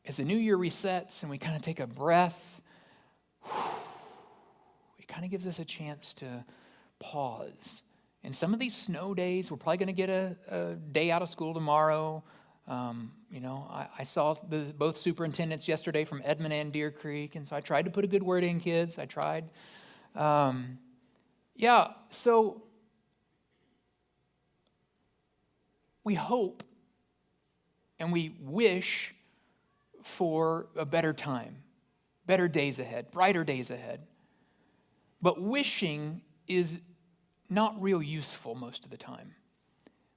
as the new year resets and we kind of take a breath, it kind of gives us a chance to pause. And some of these snow days, we're probably going to get a day out of school tomorrow. I saw both superintendents yesterday from Edmond and Deer Creek, and so I tried to put a good word in, kids. I tried. So we hope and we wish for a better time, better days ahead, brighter days ahead. But wishing is not real useful most of the time.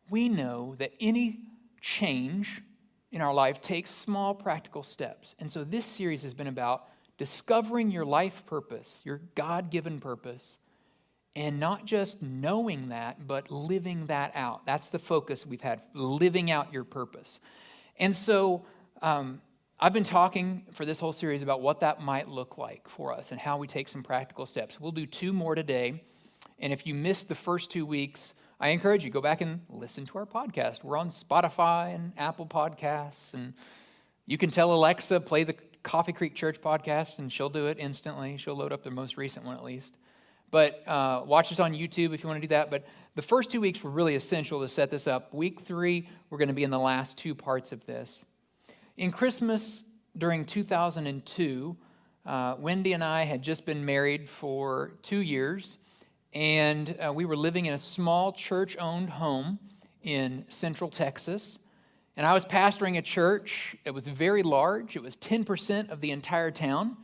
We know that any change in our life takes small practical steps. And so this series has been about discovering your life purpose, your God-given purpose, and not just knowing that, but living that out. That's the focus we've had, living out your purpose. And so I've been talking for this whole series about what that might look like for us and how we take some practical steps. We'll do 2 more today. And if you missed the first 2 weeks, I encourage you, go back and listen to our podcast. We're on Spotify and Apple Podcasts. And you can tell Alexa, play the Coffee Creek Church podcast, and she'll do it instantly. She'll load up the most recent one at least. But watch us on YouTube if you want to do that. But the first 2 weeks were really essential to set this up. Week 3, we're going to be in the last 2 parts of this. In Christmas during 2002, Wendy and I had just been married for 2 years. And we were living in a small church-owned home in Central Texas. And I was pastoring a church. It was very large. It was 10% of the entire town,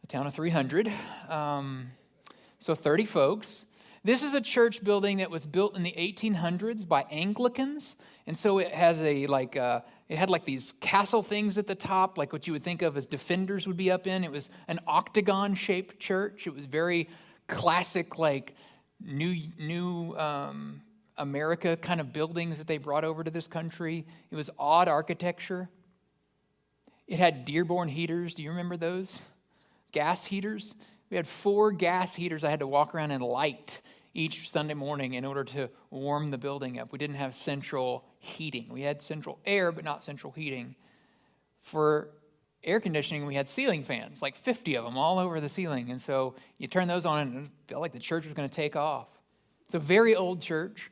a town of 300, so 30 folks. This is a church building that was built in the 1800s by Anglicans. And so it has it had like these castle things at the top, like what you would think of as defenders would be up in. It was an octagon-shaped church. It was very classic, like new America kind of buildings that they brought over to this country. It was odd architecture. It had Dearborn heaters. Do you remember those? Gas heaters. We had 4 gas heaters I had to walk around and light each Sunday morning in order to warm the building up. We didn't have central heating. We had central air, but not central heating. For air conditioning, we had ceiling fans, like 50 of them all over the ceiling. And so you turn those on and it felt like the church was going to take off. It's a very old church.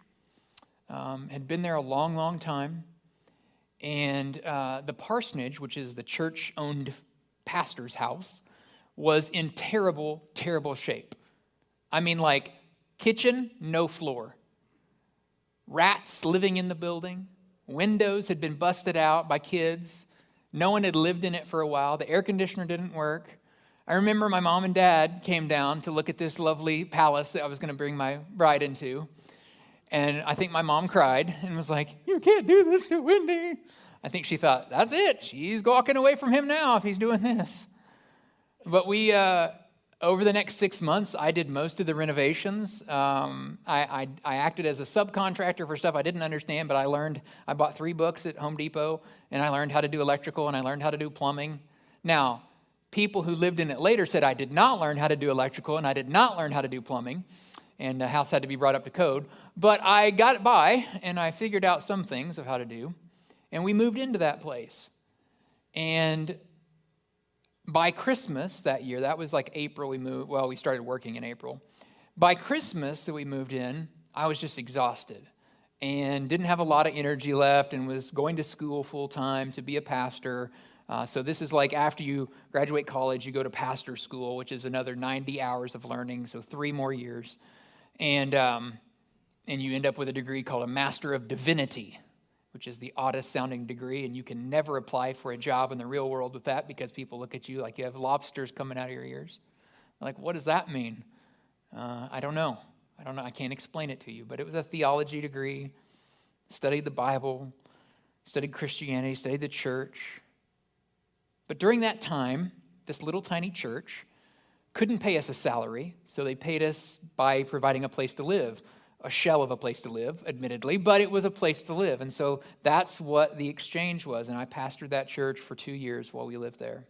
Had been there a long, long time. And the parsonage, which is the church-owned pastor's house, was in terrible, terrible shape. I mean, like, kitchen, no floor. Rats living in the building. Windows had been busted out by kids. No one had lived in it for a while. The air conditioner didn't work. I remember my mom and dad came down to look at this lovely palace that I was going to bring my bride into. And I think my mom cried and was like, "You can't do this to Wendy." I think she thought, that's it. She's walking away from him now if he's doing this. But we, over the next 6 months, I did most of the renovations. I acted as a subcontractor for stuff I didn't understand, but I bought 3 books at Home Depot, and I learned how to do electrical, and I learned how to do plumbing. Now, people who lived in it later said I did not learn how to do electrical, and I did not learn how to do plumbing, and the house had to be brought up to code. But I got it by, and I figured out some things of how to do, and we moved into that place. And by Christmas that year, that was like April we started working in April. By Christmas that we moved in, I was just exhausted and didn't have a lot of energy left and was going to school full time to be a pastor. So this is like after you graduate college, you go to pastor school, which is another 90 hours of learning, so 3 more years. And you end up with a degree called a Master of Divinity, which is the oddest sounding degree, and you can never apply for a job in the real world with that because people look at you like you have lobsters coming out of your ears. Like, what does that mean? I don't know. I can't explain it to you, but it was a theology degree. Studied the Bible, studied Christianity, studied the church. But during that time, this little tiny church couldn't pay us a salary, so they paid us by providing a place to live. A shell of a place to live, admittedly, but it was a place to live. And so that's what the exchange was. And I pastored that church for 2 years while we lived there.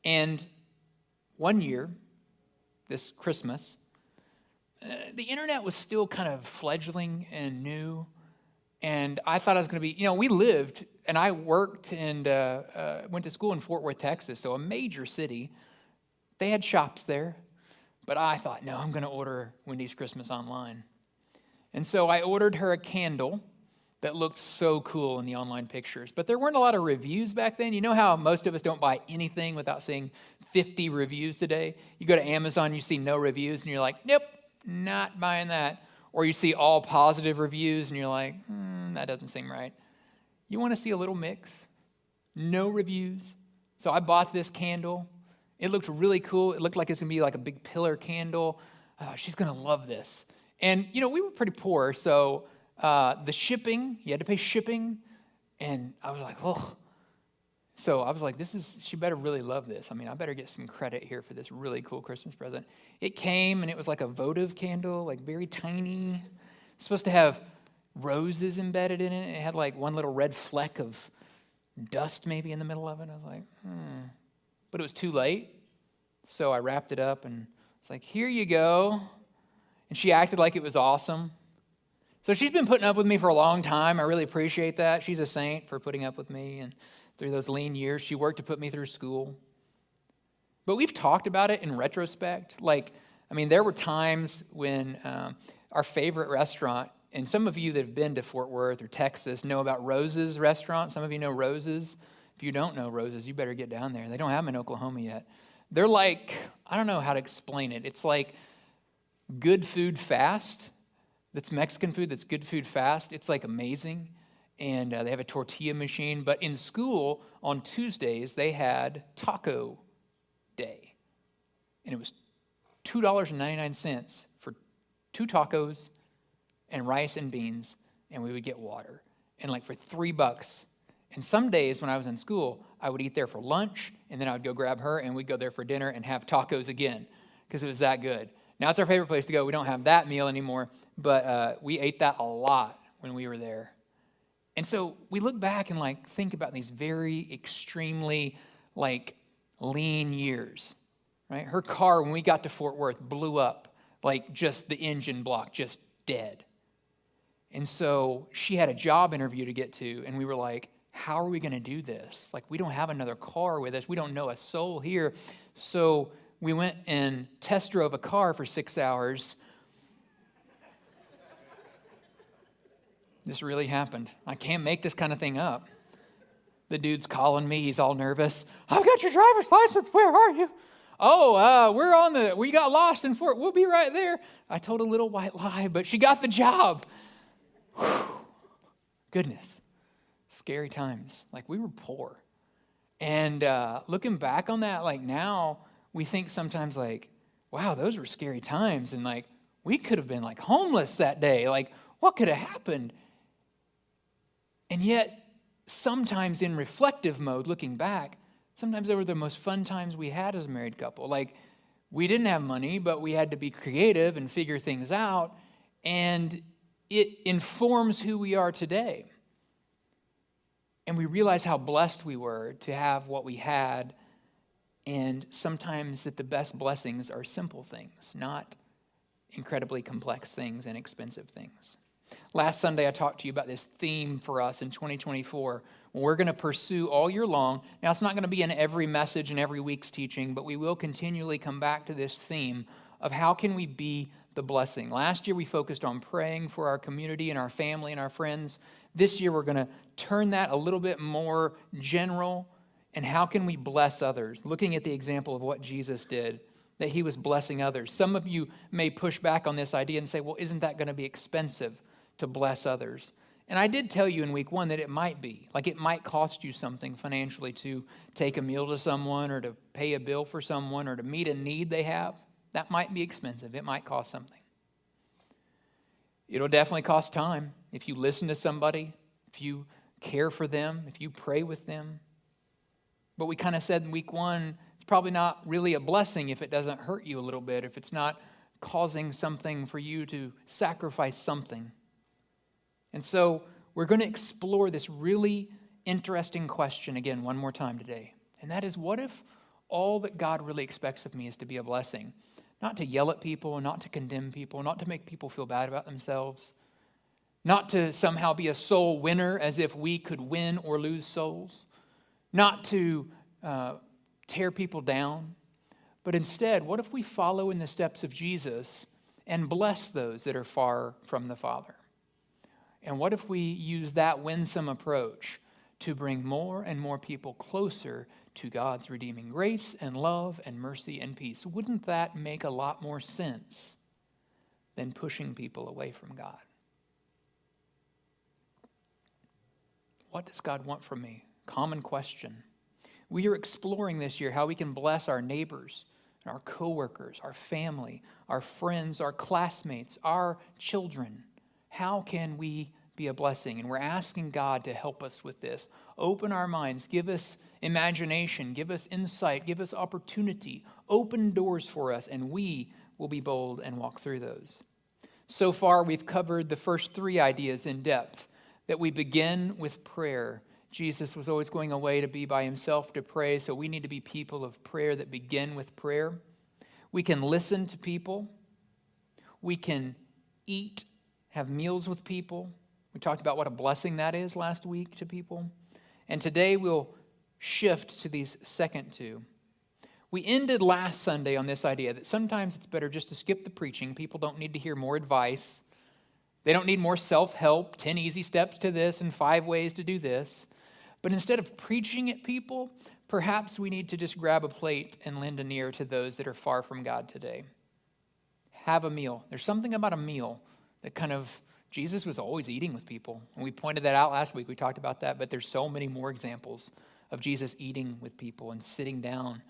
And one year, this Christmas, the internet was still kind of fledgling and new. And I thought I was going to be, we lived And I worked and went to school in Fort Worth, Texas, so a major city. They had shops there. But I thought, no, I'm going to order Wendy's Christmas online. And so I ordered her a candle that looked so cool in the online pictures. But there weren't a lot of reviews back then. You know how most of us don't buy anything without seeing 50 reviews today? You go to Amazon, you see no reviews, and you're like, nope, not buying that. Or you see all positive reviews, and you're like, that doesn't seem right. You want to see a little mix? No reviews. So I bought this candle. It looked really cool. It looked like it's going to be like a big pillar candle. She's going to love this. And, we were pretty poor, so the shipping, you had to pay shipping, and I was like, oh. So I was like, she better really love this. I mean, I better get some credit here for this really cool Christmas present. It came, and it was like a votive candle, like very tiny. It's supposed to have roses embedded in it. It had like one little red fleck of dust maybe in the middle of it. I was like, But it was too late, so I wrapped it up, and it's like, here you go. And she acted like it was awesome. So she's been putting up with me for a long time. I really appreciate that. She's a saint for putting up with me. And through those lean years, she worked to put me through school. But we've talked about it in retrospect. There were times when our favorite restaurant, and some of you that have been to Fort Worth or Texas know about Rose's restaurant. Some of you know Rose's. If you don't know Rose's, you better get down there. They don't have them in Oklahoma yet. They're like, I don't know how to explain it. It's like good food fast. That's Mexican food that's good food fast. It's like amazing. And they have a tortilla machine. But in school, on Tuesdays, they had taco day. And it was $2.99 for 2 tacos and rice and beans. And we would get water. And for $3. And some days when I was in school, I would eat there for lunch. And then I would go grab her. And we'd go there for dinner and have tacos again. Because it was that good. Now, it's our favorite place to go. We don't have that meal anymore, but we ate that a lot when we were there. And so we look back and think about these very extremely lean years, right? Her car, when we got to Fort Worth, blew up, just the engine block, just dead. And so she had a job interview to get to, and we were like, how are we going to do this? We don't have another car with us. We don't know a soul here. So we went and test drove a car for 6 hours. This really happened. I can't make this kind of thing up. The dude's calling me. He's all nervous. I've got your driver's license. Where are you? Oh, we got lost in Fort. We'll be right there. I told a little white lie, but she got the job. Whew. Goodness. Scary times. We were poor. And looking back on that, now, we think sometimes wow, those were scary times. And we could have been homeless that day. What could have happened? And yet, sometimes in reflective mode, looking back, sometimes they were the most fun times we had as a married couple. We didn't have money, but we had to be creative and figure things out. And it informs who we are today. And we realize how blessed we were to have what we had. And sometimes that the best blessings are simple things, not incredibly complex things and expensive things. Last Sunday, I talked to you about this theme for us in 2024. We're going to pursue all year long. Now, it's not going to be in every message and every week's teaching, but we will continually come back to this theme of how can we be the blessing. Last year, we focused on praying for our community and our family and our friends. This year, we're going to turn that a little bit more general. And how can we bless others? Looking at the example of what Jesus did, that he was blessing others. Some of you may push back on this idea and say, well, isn't that going to be expensive to bless others? And I did tell you in week 1 that it might be. It might cost you something financially to take a meal to someone or to pay a bill for someone or to meet a need they have. That might be expensive. It might cost something. It'll definitely cost time if you listen to somebody, if you care for them, if you pray with them. But we kind of said in week 1, it's probably not really a blessing if it doesn't hurt you a little bit, if it's not causing something for you to sacrifice something. And so we're going to explore this really interesting question again one more time today. And that is, what if all that God really expects of me is to be a blessing? Not to yell at people, not to condemn people, not to make people feel bad about themselves, not to somehow be a soul winner as if we could win or lose souls, not to tear people down, but instead, what if we follow in the steps of Jesus and bless those that are far from the Father? And what if we use that winsome approach to bring more and more people closer to God's redeeming grace and love and mercy and peace? Wouldn't that make a lot more sense than pushing people away from God? What does God want from me? Common question. We are exploring this year how we can bless our neighbors, our coworkers, our family, our friends, our classmates, our children. How can we be a blessing? And we're asking God to help us with this. Open our minds, give us imagination, give us insight, give us opportunity, open doors for us, and we will be bold and walk through those. So far, we've covered the first three ideas in depth, that we begin with prayer. Jesus was always going away to be by himself to pray, so we need to be people of prayer that begin with prayer. We can listen to people. We can eat, have meals with people. We talked about what a blessing that is last week to people. And today we'll shift to these second two. We ended last Sunday on this idea that sometimes it's better just to skip the preaching. People don't need to hear more advice. They don't need more self-help, 10 easy steps to this and 5 ways to do this. But instead of preaching at people, perhaps we need to just grab a plate and lend an ear to those that are far from God today. Have a meal. There's something about a meal that Jesus was always eating with people. And we pointed that out last week. We talked about that, but there's so many more examples of Jesus eating with people and sitting down.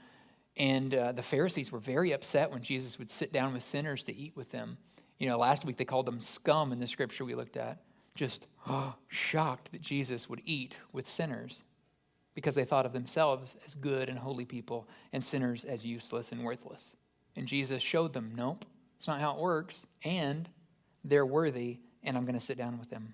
And the Pharisees were very upset when Jesus would sit down with sinners to eat with them. Last week they called them scum in the scripture we looked at. Just shocked that Jesus would eat with sinners because they thought of themselves as good and holy people and sinners as useless and worthless. And Jesus showed them, nope, it's not how it works. And they're worthy, and I'm going to sit down with them.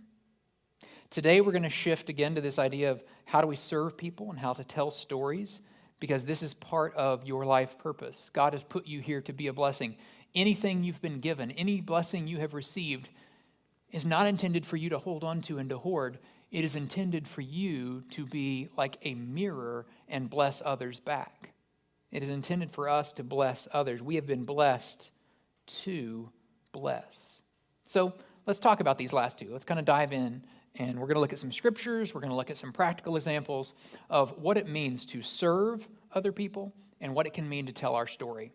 Today we're going to shift again to this idea of how do we serve people and how to tell stories, because this is part of your life purpose. God has put you here to be a blessing. Anything you've been given, any blessing you have received is not intended for you to hold on to and to hoard. It is intended for you to be like a mirror and bless others back. It is intended for us to bless others. We have been blessed to bless. So let's talk about these last two. Let's kind of dive in, and we're going to look at some scriptures. We're going to look at some practical examples of what it means to serve other people and what it can mean to tell our story.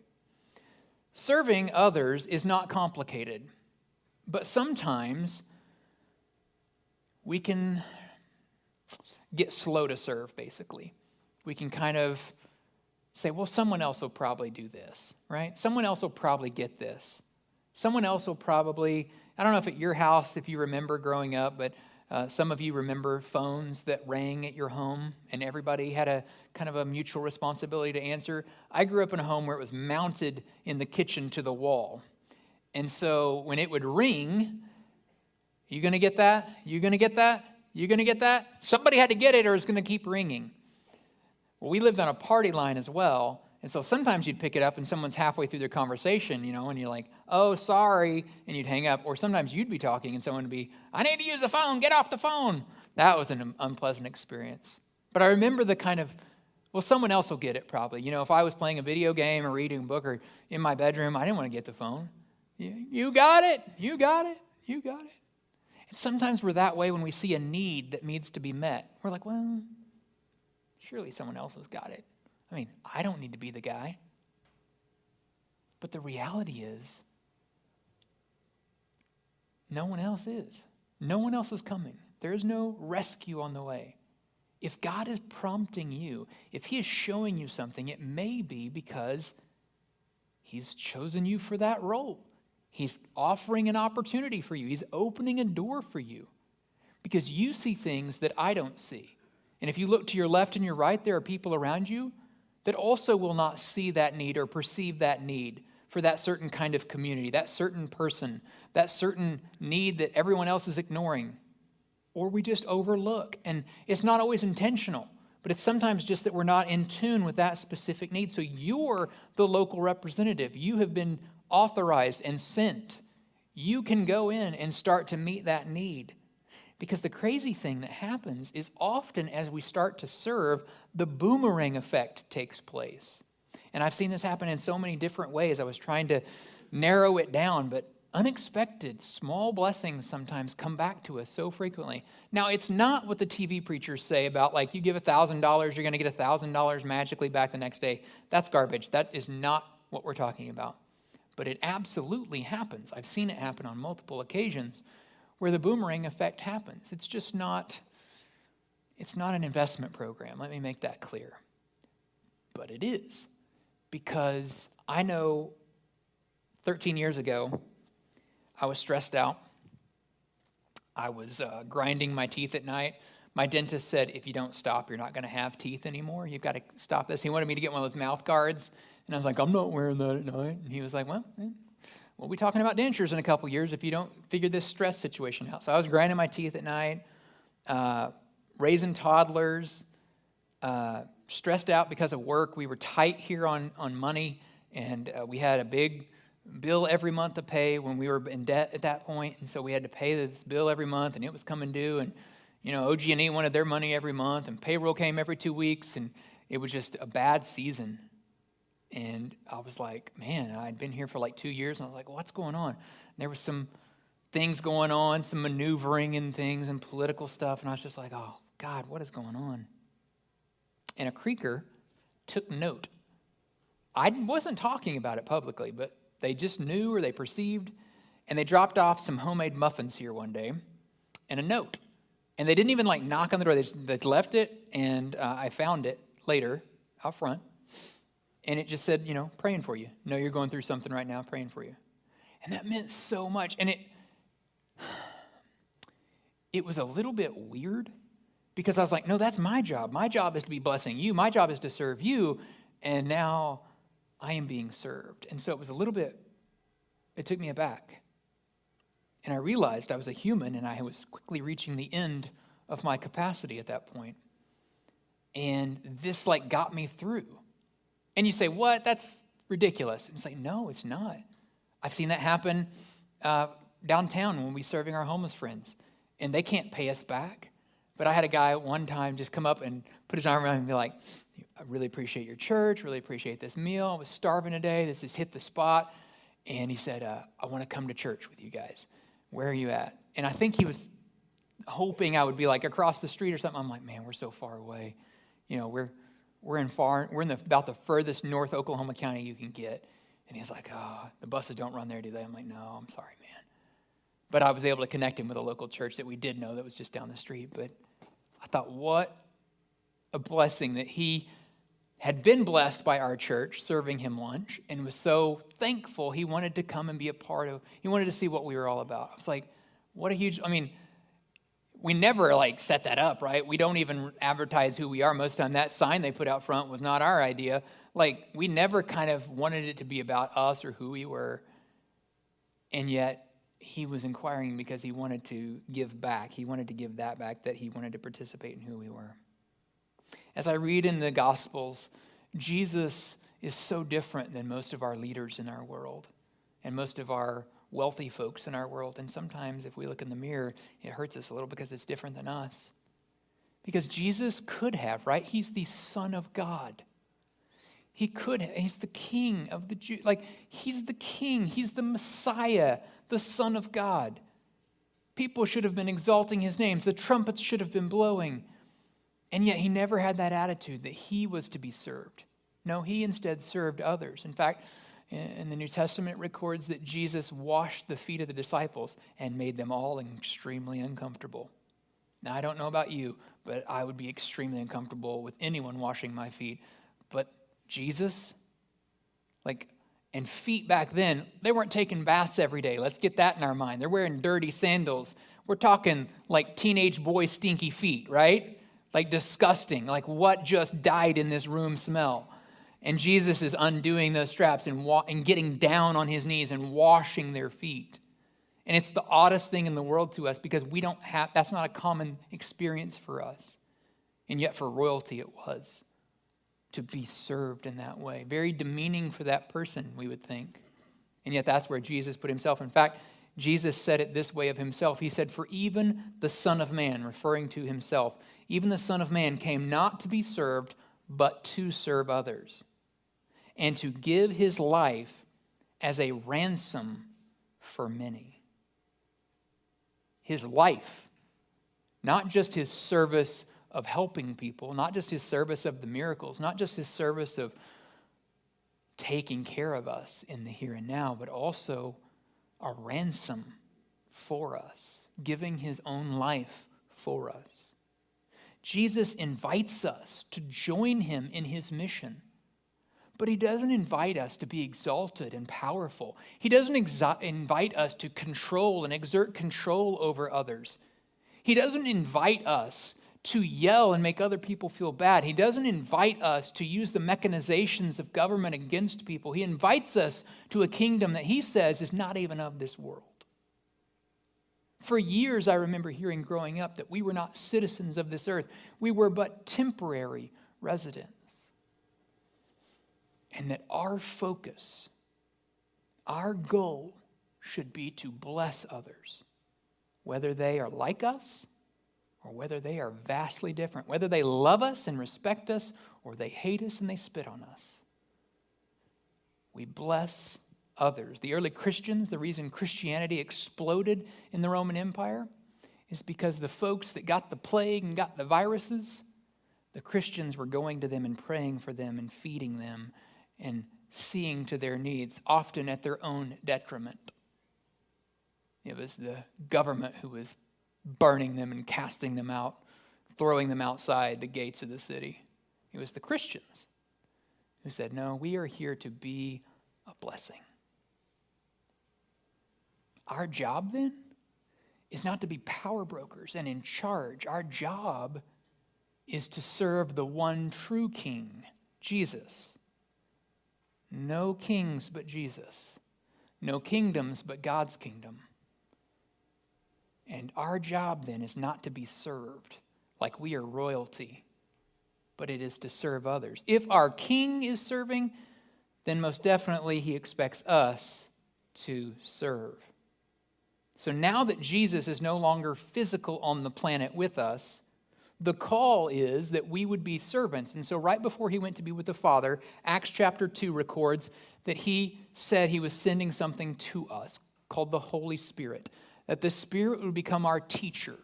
Serving others is not complicated, but sometimes we can get slow to serve, basically. We can kind of say, well, someone else will probably do this, right? Someone else will probably get this. Someone else will probably, I don't know if at your house, if you remember growing up, but some of you remember phones that rang at your home and everybody had a kind of a mutual responsibility to answer. I grew up in a home where it was mounted in the kitchen to the wall. And so when it would ring, you going to get that? You going to get that? You going to get that? Somebody had to get it or it's going to keep ringing. Well, we lived on a party line as well. And so sometimes you'd pick it up and someone's halfway through their conversation, and you're like, oh, sorry, and you'd hang up. Or sometimes you'd be talking and someone would be, I need to use the phone, get off the phone. That was an unpleasant experience. But I remember the kind of, well, someone else will get it probably. If I was playing a video game or reading a book or in my bedroom, I didn't want to get the phone. You got it, you got it, you got it. And sometimes we're that way when we see a need that needs to be met. We're like, well, surely someone else has got it. I don't need to be the guy. But the reality is, no one else is. No one else is coming. There is no rescue on the way. If God is prompting you, if he is showing you something, it may be because he's chosen you for that role. He's offering an opportunity for you. He's opening a door for you because you see things that I don't see. And if you look to your left and your right, there are people around you that also will not see that need or perceive that need for that certain kind of community, that certain person, that certain need that everyone else is ignoring, or we just overlook. And it's not always intentional, but it's sometimes just that we're not in tune with that specific need. So you're the local representative. You have been authorized and sent. you can go in and start to meet that need. Because the crazy thing that happens is often as we start to serve, the boomerang effect takes place. And I've seen this happen in so many different ways. I was trying to narrow it down, but unexpected, small blessings sometimes come back to us so frequently. Now, it's not what the TV preachers say about, like, you give $1,000, you're going to get $1,000 magically back the next day. That's garbage. That is not what we're talking about. But it absolutely happens. I've seen it happen on multiple occasions where the boomerang effect happens. It's just not, it's not an investment program. Let me make that clear. But it is. Because I know 13 years ago, I was stressed out. I was grinding my teeth at night. My dentist said, if you don't stop, you're not going to have teeth anymore. You've got to stop this. He wanted me to get one of those mouth guards. And I was like, I'm not wearing that at night. And he was like, well, we'll be talking about dentures in a couple years if you don't figure this stress situation out. So I was grinding my teeth at night, raising toddlers, stressed out because of work. We were tight here on money, and we had a big bill every month to pay when we were in debt at that point. And so we had to pay this bill every month, and it was coming due. And, OG&E wanted their money every month, and payroll came every 2 weeks, and it was just a bad season. And I was like, man, I'd been here for like 2 years, and I was like, what's going on? And there was some things going on, some maneuvering and things and political stuff, and I was just like, oh, God, what is going on? And a creaker took note. I wasn't talking about it publicly, but they just knew or they perceived, and they dropped off some homemade muffins here one day and a note. And they didn't even knock on the door. They left it, and I found it later out front. And it just said, praying for you. Know you're going through something right now, praying for you. And that meant so much. And it was a little bit weird because I was like, no, that's my job. My job is to be blessing you. My job is to serve you. And now I am being served. And so it took me aback. And I realized I was a human and I was quickly reaching the end of my capacity at that point. And this got me through. And you say, what? That's ridiculous. And it's like, no, it's not. I've seen that happen downtown when we're serving our homeless friends. And they can't pay us back. But I had a guy one time just come up and put his arm around me and be like, I really appreciate your church, really appreciate this meal. I was starving today. This has hit the spot. And he said, I want to come to church with you guys. Where are you at? And I think he was hoping I would be across the street or something. I'm like, man, we're so far away. We're in about the furthest north Oklahoma County you can get. And he's like, the buses don't run there, do they? I'm like, no, I'm sorry, man. But I was able to connect him with a local church that we did know that was just down the street. But I thought, what a blessing that he had been blessed by our church serving him lunch and was so thankful he wanted to come and be a part of, he wanted to see what we were all about. I was like, what a huge, we never set that up, right? We don't even advertise who we are. Most of the time that sign they put out front was not our idea. We never kind of wanted it to be about us or who we were. And yet he was inquiring because he wanted to give back. He wanted to give that back, that he wanted to participate in who we were. As I read in the Gospels, Jesus is so different than most of our leaders in our world and most of our wealthy folks in our world. And sometimes if we look in the mirror, it hurts us a little because it's different than us. Because Jesus could have, right? He's the Son of God. He could have. He's the King of the Jews. He's the King. He's the Messiah, the Son of God. People should have been exalting his name. The trumpets should have been blowing. And yet he never had that attitude that he was to be served. No, he instead served others. In fact, in the New Testament, it records that Jesus washed the feet of the disciples and made them all extremely uncomfortable. Now, I don't know about you, but I would be extremely uncomfortable with anyone washing my feet. But Jesus, and feet back then, they weren't taking baths every day. Let's get that in our mind. They're wearing dirty sandals. We're talking teenage boy stinky feet, right? Disgusting, what just died in this room smell. And Jesus is undoing those straps and getting down on his knees and washing their feet. And it's the oddest thing in the world to us because that's not a common experience for us. And yet for royalty it was to be served in that way. Very demeaning for that person, we would think. And yet that's where Jesus put himself. In fact, Jesus said it this way of himself. He said, "For even the Son of Man," referring to himself, "even the Son of Man came not to be served, but to serve others, and to give his life as a ransom for many." His life, not just his service of helping people, not just his service of the miracles, not just his service of taking care of us in the here and now, but also a ransom for us, giving his own life for us. Jesus invites us to join him in his mission, but he doesn't invite us to be exalted and powerful. He doesn't invite us to control and exert control over others. He doesn't invite us to yell and make other people feel bad. He doesn't invite us to use the mechanizations of government against people. He invites us to a kingdom that he says is not even of this world. For years, I remember hearing growing up that we were not citizens of this earth. We were but temporary residents. And that our focus, our goal should be to bless others, whether they are like us or whether they are vastly different, whether they love us and respect us or they hate us and they spit on us. We bless others. The early Christians, the reason Christianity exploded in the Roman Empire is because the folks that got the plague and got the viruses, the Christians were going to them and praying for them and feeding them and seeing to their needs, often at their own detriment. It was the government who was burning them and casting them out, throwing them outside the gates of the city. It was the Christians who said, no, we are here to be a blessing. Our job then is not to be power brokers and in charge. Our job is to serve the one true King, Jesus. No kings but Jesus. No kingdoms but God's kingdom. And our job then is not to be served like we are royalty, but it is to serve others. If our King is serving, then most definitely he expects us to serve. So now that Jesus is no longer physical on the planet with us, the call is that we would be servants. And so right before he went to be with the Father, Acts chapter 2 records that he said he was sending something to us called the Holy Spirit, that the Spirit would become our teacher,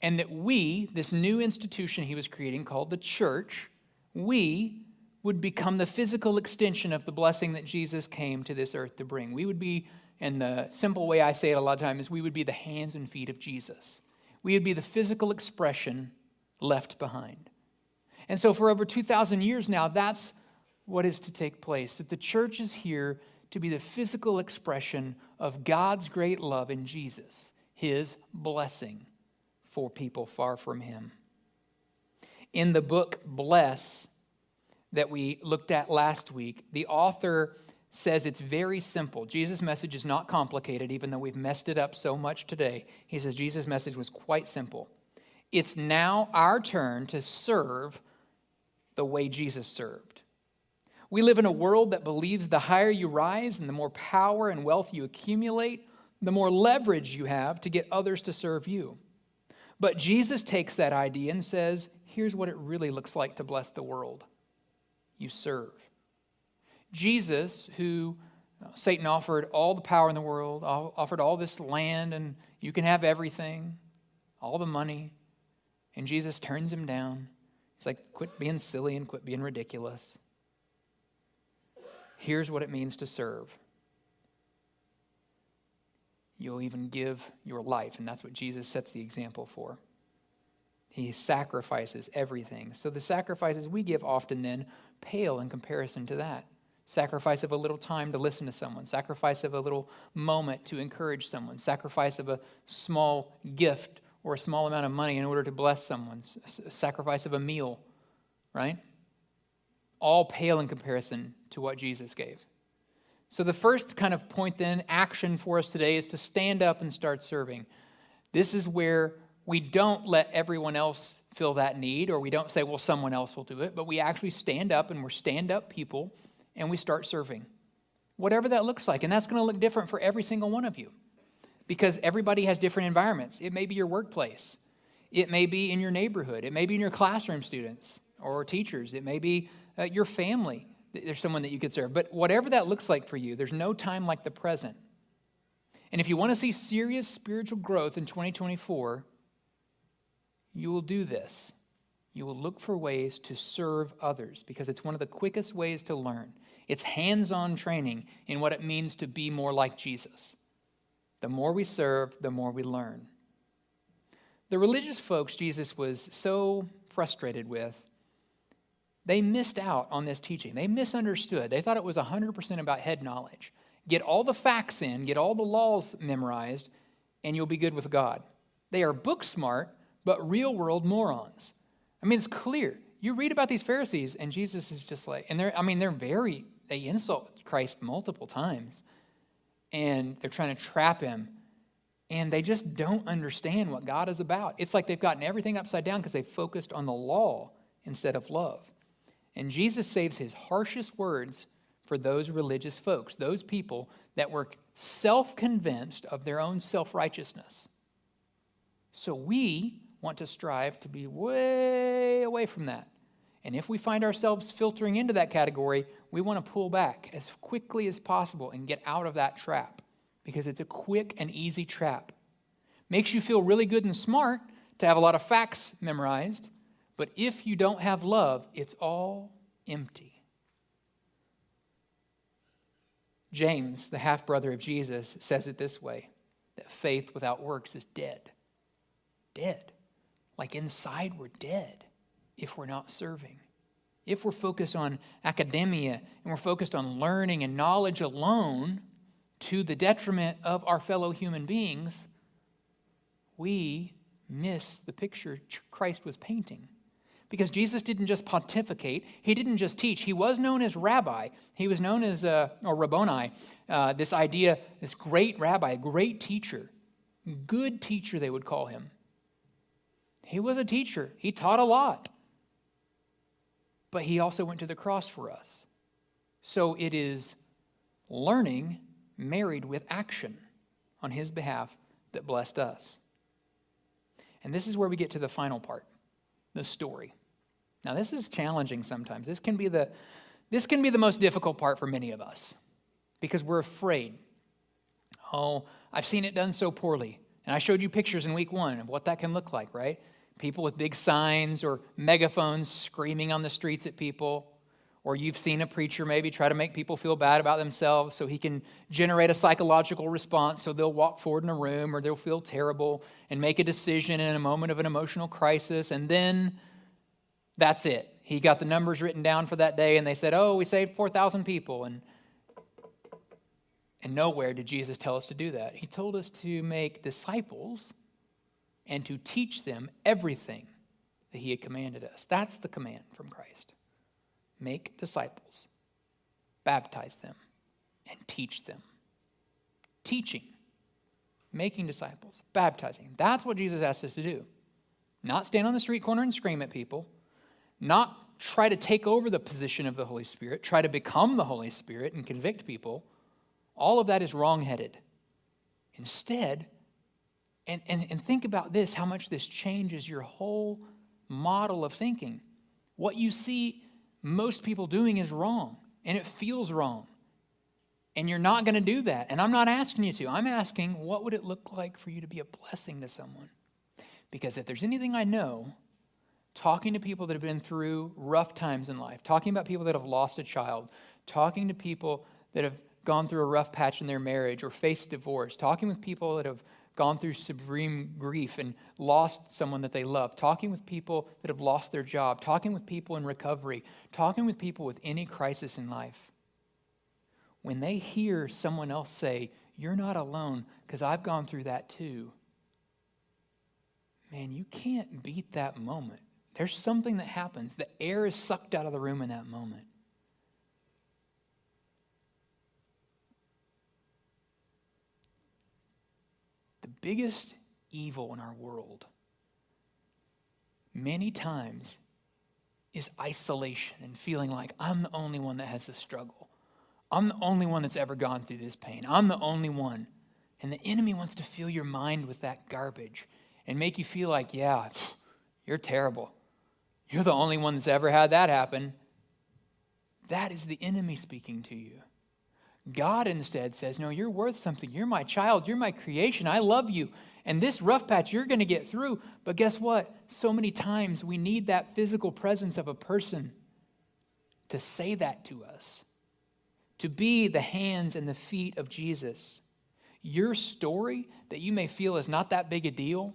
and that we, this new institution he was creating called the church, we would become the physical extension of the blessing that Jesus came to this earth to bring. We would be, and the simple way I say it a lot of times is we would be the hands and feet of Jesus. We would be the physical expression left behind. And so for over 2,000 years now, that's what is to take place. That the church is here to be the physical expression of God's great love in Jesus, his blessing for people far from him. In the book Bless that we looked at last week, the author says it's very simple. Jesus' message is not complicated, even though we've messed it up so much today. He says Jesus' message was quite simple. It's now our turn to serve the way Jesus served. We live in a world that believes the higher you rise and the more power and wealth you accumulate, the more leverage you have to get others to serve you. But Jesus takes that idea and says, here's what it really looks like to bless the world. You serve. Jesus, who Satan offered all the power in the world, offered all this land, and you can have everything, all the money, and Jesus turns him down. He's like, quit being silly and quit being ridiculous. Here's what it means to serve. You'll even give your life, and that's what Jesus sets the example for. He sacrifices everything. So the sacrifices we give often then pale in comparison to that. Sacrifice of a little time to listen to someone. Sacrifice of a little moment to encourage someone. Sacrifice of a small gift or a small amount of money in order to bless someone. Sacrifice of a meal, right? All pale in comparison to what Jesus gave. So the first kind of point then, action for us today, is to stand up and start serving. This is where we don't let everyone else fill that need, or we don't say, well, someone else will do it, but we actually stand up, and we're stand-up people, and we start serving. Whatever that looks like, and that's going to look different for every single one of you. because everybody has different environments. It may be your workplace. It may be in your neighborhood. It may be in your classroom students or teachers. It may be your family. There's someone that you could serve. But whatever that looks like for you, there's no time like the present. And if you want to see serious spiritual growth in 2024, you will do this. You will look for ways to serve others because it's one of the quickest ways to learn. It's hands-on training in what it means to be more like Jesus. The more we serve, the more we learn. The religious folks Jesus was so frustrated with, they missed out on this teaching. They misunderstood. They thought it was 100% about head knowledge. Get all the facts in, get all the laws memorized, and you'll be good with God. They are book smart, but real-world morons. I mean, it's clear. You read about these Pharisees, and Jesus is just like, and they insult Christ multiple times, and they're trying to trap him, and they just don't understand what God is about. It's like they've gotten everything upside down because they focused on the law instead of love. And Jesus saves his harshest words for those religious folks, those people that were self-convinced of their own self-righteousness. So we want to strive to be way away from that. And if we find ourselves filtering into that category, we want to pull back as quickly as possible and get out of that trap because it's a quick and easy trap. Makes you feel really good and smart to have a lot of facts memorized, but if you don't have love, it's all empty. James, the half-brother of Jesus, says it this way, that faith without works is dead. Dead. Like inside we're dead if we're not serving. If we're focused on academia and we're focused on learning and knowledge alone to the detriment of our fellow human beings, we miss the picture Christ was painting. Because Jesus didn't just pontificate. He didn't just teach. He was known as rabbi. He was known as, or Rabboni, this idea, this great rabbi, great teacher, good teacher they would call him. He was a teacher. He taught a lot. But he also went to the cross for us. So it is learning married with action on his behalf that blessed us. And this is where we get to the final part, the story. Now this is challenging sometimes. This can be the most difficult part for many of us because we're afraid. Oh, I've seen it done so poorly. And I showed you pictures in week 1 of what that can look like, right? People with big signs or megaphones screaming on the streets at people. Or you've seen a preacher maybe try to make people feel bad about themselves so he can generate a psychological response so they'll walk forward in a room or they'll feel terrible and make a decision in a moment of an emotional crisis. And then that's it. He got the numbers written down for that day and they said, oh, we saved 4,000 people. And nowhere did Jesus tell us to do that. He told us to make disciples and to teach them everything that he had commanded us. That's the command from Christ. Make disciples, baptize them, and teach them. Teaching, making disciples, baptizing. That's what Jesus asked us to do. Not stand on the street corner and scream at people. Not try to take over the position of the Holy Spirit. Try to become the Holy Spirit and convict people. All of that is wrong-headed. Instead, and think about this, how much this changes your whole model of thinking. What you see most people doing is wrong, and it feels wrong. And you're not going to do that. And I'm not asking you to. I'm asking, what would it look like for you to be a blessing to someone? Because if there's anything I know, talking to people that have been through rough times in life, talking about people that have lost a child, talking to people that have gone through a rough patch in their marriage or faced divorce, talking with people that have gone through supreme grief and lost someone that they love, talking with people that have lost their job, talking with people in recovery, talking with people with any crisis in life. When they hear someone else say, you're not alone because I've gone through that too, man, you can't beat that moment. There's something that happens. The air is sucked out of the room in that moment. The biggest evil in our world, many times, is isolation and feeling like I'm the only one that has this struggle. I'm the only one that's ever gone through this pain. I'm the only one. And the enemy wants to fill your mind with that garbage and make you feel like, yeah, you're terrible. You're the only one that's ever had that happen. That is the enemy speaking to you. God instead says, no, you're worth something. You're my child. You're my creation. I love you. And this rough patch, you're going to get through. But guess what? So many times we need that physical presence of a person to say that to us, to be the hands and the feet of Jesus. Your story that you may feel is not that big a deal,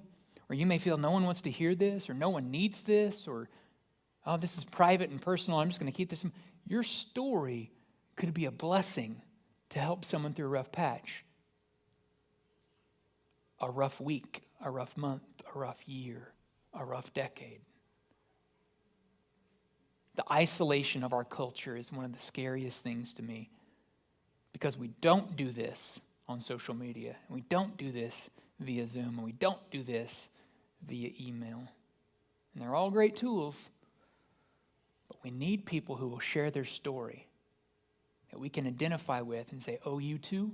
or you may feel no one wants to hear this, or no one needs this, or, oh, this is private and personal, I'm just going to keep this. Your story could be a blessing to help someone through a rough patch, a rough week, a rough month, a rough year, a rough decade. The isolation of our culture is one of the scariest things to me, because we don't do this on social media, and we don't do this via Zoom, and we don't do this via email. And they're all great tools, but we need people who will share their story that we can identify with and say, oh, you too?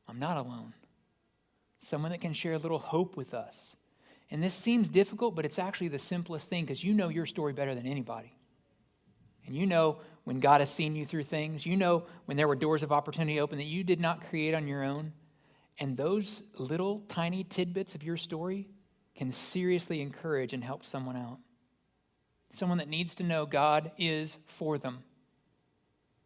I'm not alone. Someone that can share a little hope with us. And this seems difficult, but it's actually the simplest thing, because you know your story better than anybody. And you know when God has seen you through things. You know when there were doors of opportunity open that you did not create on your own. And those little tiny tidbits of your story can seriously encourage and help someone out. Someone that needs to know God is for them.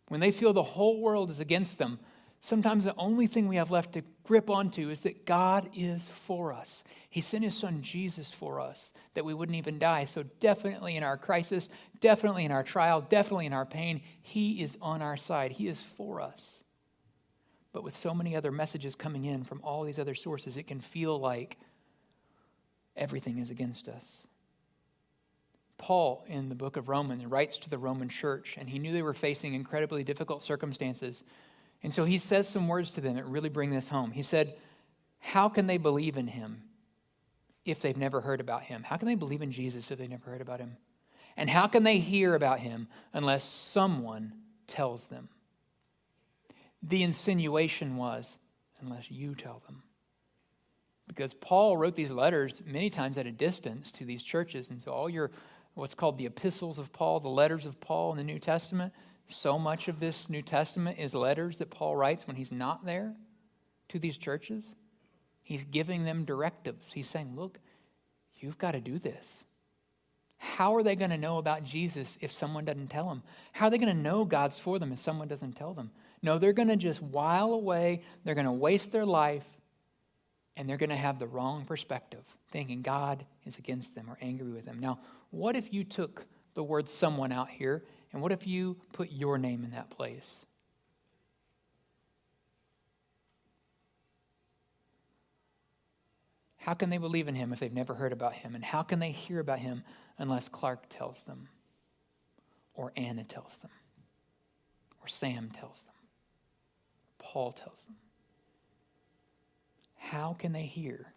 When they feel the whole world is against them, sometimes the only thing we have left to grip onto is that God is for us. He sent his son Jesus for us, that we wouldn't even die. So definitely in our crisis, definitely in our trial, definitely in our pain, he is on our side. He is for us. But with so many other messages coming in from all these other sources, it can feel like everything is against us. Paul, in the book of Romans, writes to the Roman church, and he knew they were facing incredibly difficult circumstances. And so he says some words to them that really bring this home. He said, how can they believe in him if they've never heard about him? How can they believe in Jesus if they've never heard about him? And how can they hear about him unless someone tells them? The insinuation was, unless you tell them. Because Paul wrote these letters many times at a distance to these churches. And so all your, what's called the epistles of Paul, the letters of Paul in the New Testament, so much of this New Testament is letters that Paul writes when he's not there to these churches. He's giving them directives. He's saying, look, you've got to do this. How are they going to know about Jesus if someone doesn't tell them? How are they going to know God's for them if someone doesn't tell them? No, they're going to just while away. They're going to waste their life, and they're going to have the wrong perspective, thinking God is against them or angry with them. Now, what if you took the word someone out here, and what if you put your name in that place? How can they believe in him if they've never heard about him? And how can they hear about him unless Clark tells them, or Anna tells them, or Sam tells them, Paul tells them? How can they hear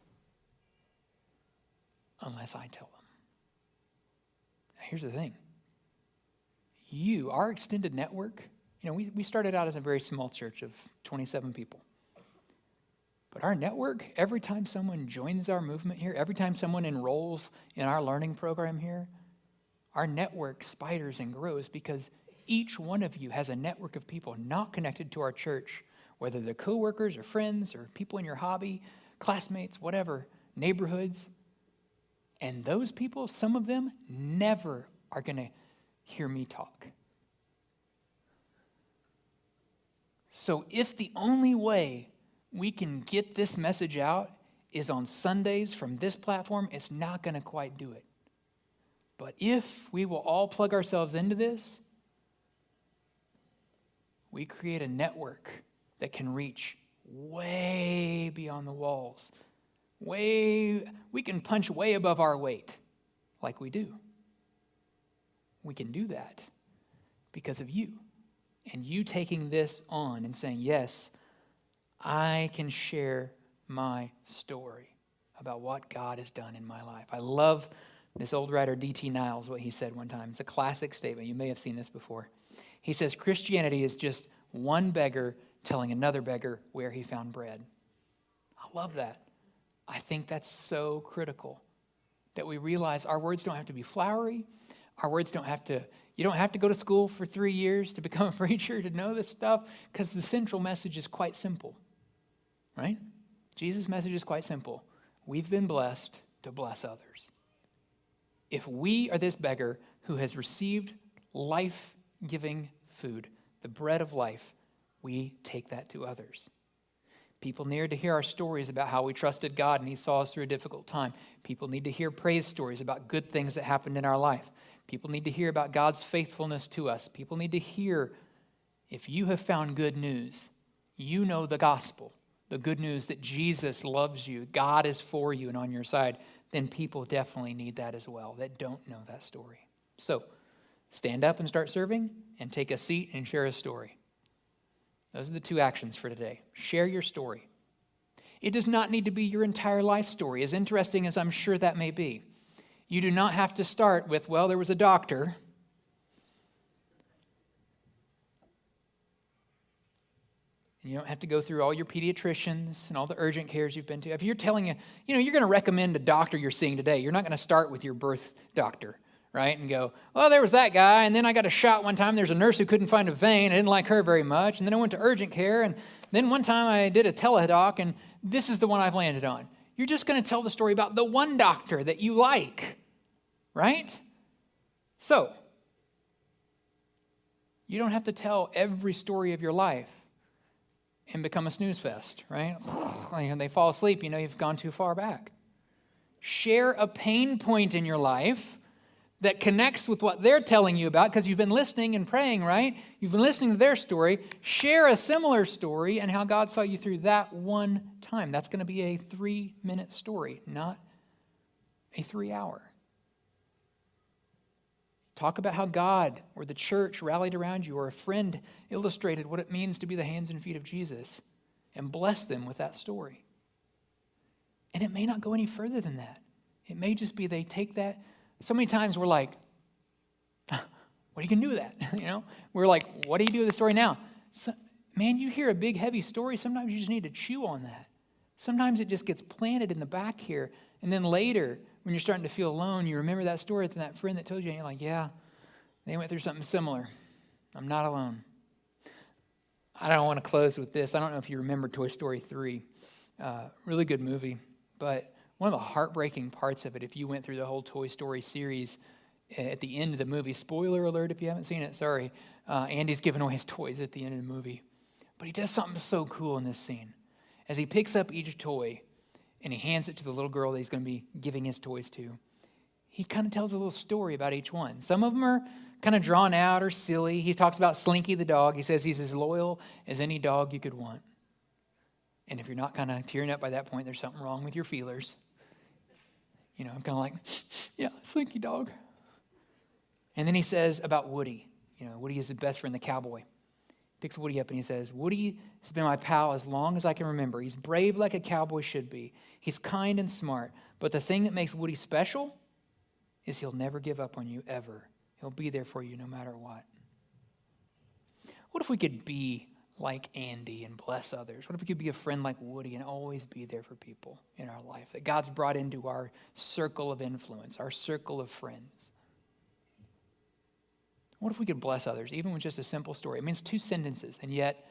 unless I tell them? Now, here's the thing. Our extended network, we started out as a very small church of 27 people. But our network, every time someone joins our movement here, every time someone enrolls in our learning program here, our network spiders and grows, because each one of you has a network of people not connected to our church, whether they're coworkers or friends or people in your hobby, classmates, whatever, neighborhoods. And those people, some of them, never are going to hear me talk. So if the only way we can get this message out is on Sundays from this platform, it's not going to quite do it. But if we will all plug ourselves into this, we create a network that can reach way beyond the walls. We can punch way above our weight, like we do. We can do that because of you. And you taking this on and saying, yes, I can share my story about what God has done in my life. I love this old writer D.T. Niles, what he said one time. It's a classic statement. You may have seen this before. He says, Christianity is just one beggar telling another beggar where he found bread. I love that. I think that's so critical that we realize our words don't have to be flowery. Our words don't have to, you don't have to go to school for 3 years to become a preacher to know this stuff, because the central message is quite simple, right? Jesus' message is quite simple. We've been blessed to bless others. If we are this beggar who has received life-giving food, the bread of life, we take that to others. People need to hear our stories about how we trusted God and he saw us through a difficult time. People need to hear praise stories about good things that happened in our life. People need to hear about God's faithfulness to us. People need to hear, if you have found good news, you know the gospel, the good news that Jesus loves you, God is for you and on your side, then people definitely need that as well that don't know that story. So stand up and start serving, and take a seat and share a story. Those are the 2 actions for today. Share your story. It does not need to be your entire life story, as interesting as I'm sure that may be. You do not have to start with, well, there was a doctor. You don't have to go through all your pediatricians and all the urgent cares you've been to. If you're telling you're going to recommend a doctor you're seeing today, you're not going to start with your birth doctor, right? And go, well, there was that guy, and then I got a shot one time. There's a nurse who couldn't find a vein. I didn't like her very much. And then I went to urgent care, and then one time I did a teledoc, and this is the one I've landed on. You're just going to tell the story about the one doctor that you like, right? So, you don't have to tell every story of your life and become a snooze fest, right? When they fall asleep, you've gone too far back. Share a pain point in your life that connects with what they're telling you about, because you've been listening and praying, right? You've been listening to their story. Share a similar story and how God saw you through that one time. That's going to be a 3-minute story, not a 3-hour. Talk about how God or the church rallied around you, or a friend illustrated what it means to be the hands and feet of Jesus, and bless them with that story. And it may not go any further than that. It may just be they take that. So many times we're like, what are you going to do with that? We're like, what do you do with the story now? So, man, you hear a big, heavy story. Sometimes you just need to chew on that. Sometimes it just gets planted in the back here. And then later, when you're starting to feel alone, you remember that story from that friend that told you, and you're like, yeah, they went through something similar. I'm not alone. I don't want to close with this. I don't know if you remember Toy Story 3. Really good movie. But one of the heartbreaking parts of it, if you went through the whole Toy Story series, at the end of the movie, spoiler alert if you haven't seen it, sorry, Andy's giving away his toys at the end of the movie. But he does something so cool in this scene. As he picks up each toy and he hands it to the little girl that he's going to be giving his toys to, he kind of tells a little story about each one. Some of them are kind of drawn out or silly. He talks about Slinky the dog. He says he's as loyal as any dog you could want. And if you're not kind of tearing up by that point, there's something wrong with your feelers. I'm kind of like, yeah, Slinky dog. And then he says about Woody. Woody is his best friend, the cowboy. Picks Woody up and he says, Woody has been my pal as long as I can remember. He's brave like a cowboy should be. He's kind and smart. But the thing that makes Woody special is he'll never give up on you, ever. He'll be there for you no matter what. What if we could be like Andy and bless others? What if we could be a friend like Woody and always be there for people in our life that God's brought into our circle of influence, our circle of friends? What if we could bless others, even with just a simple story? It means 2 sentences, and yet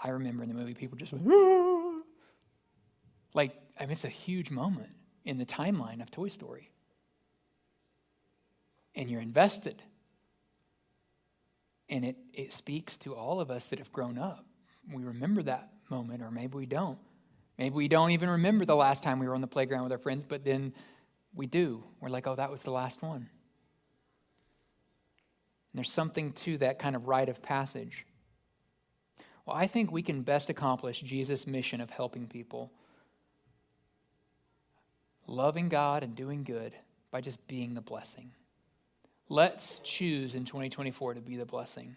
I remember in the movie people just went, ah! It's a huge moment in the timeline of Toy Story. And you're invested. And it speaks to all of us that have grown up. We remember that moment, or maybe we don't. Maybe we don't even remember the last time we were on the playground with our friends, but then we do. We're like, oh, that was the last one. And there's something to that kind of rite of passage. Well, I think we can best accomplish Jesus' mission of helping people, loving God and doing good, by just being the blessing. Let's choose in 2024 to be the blessing.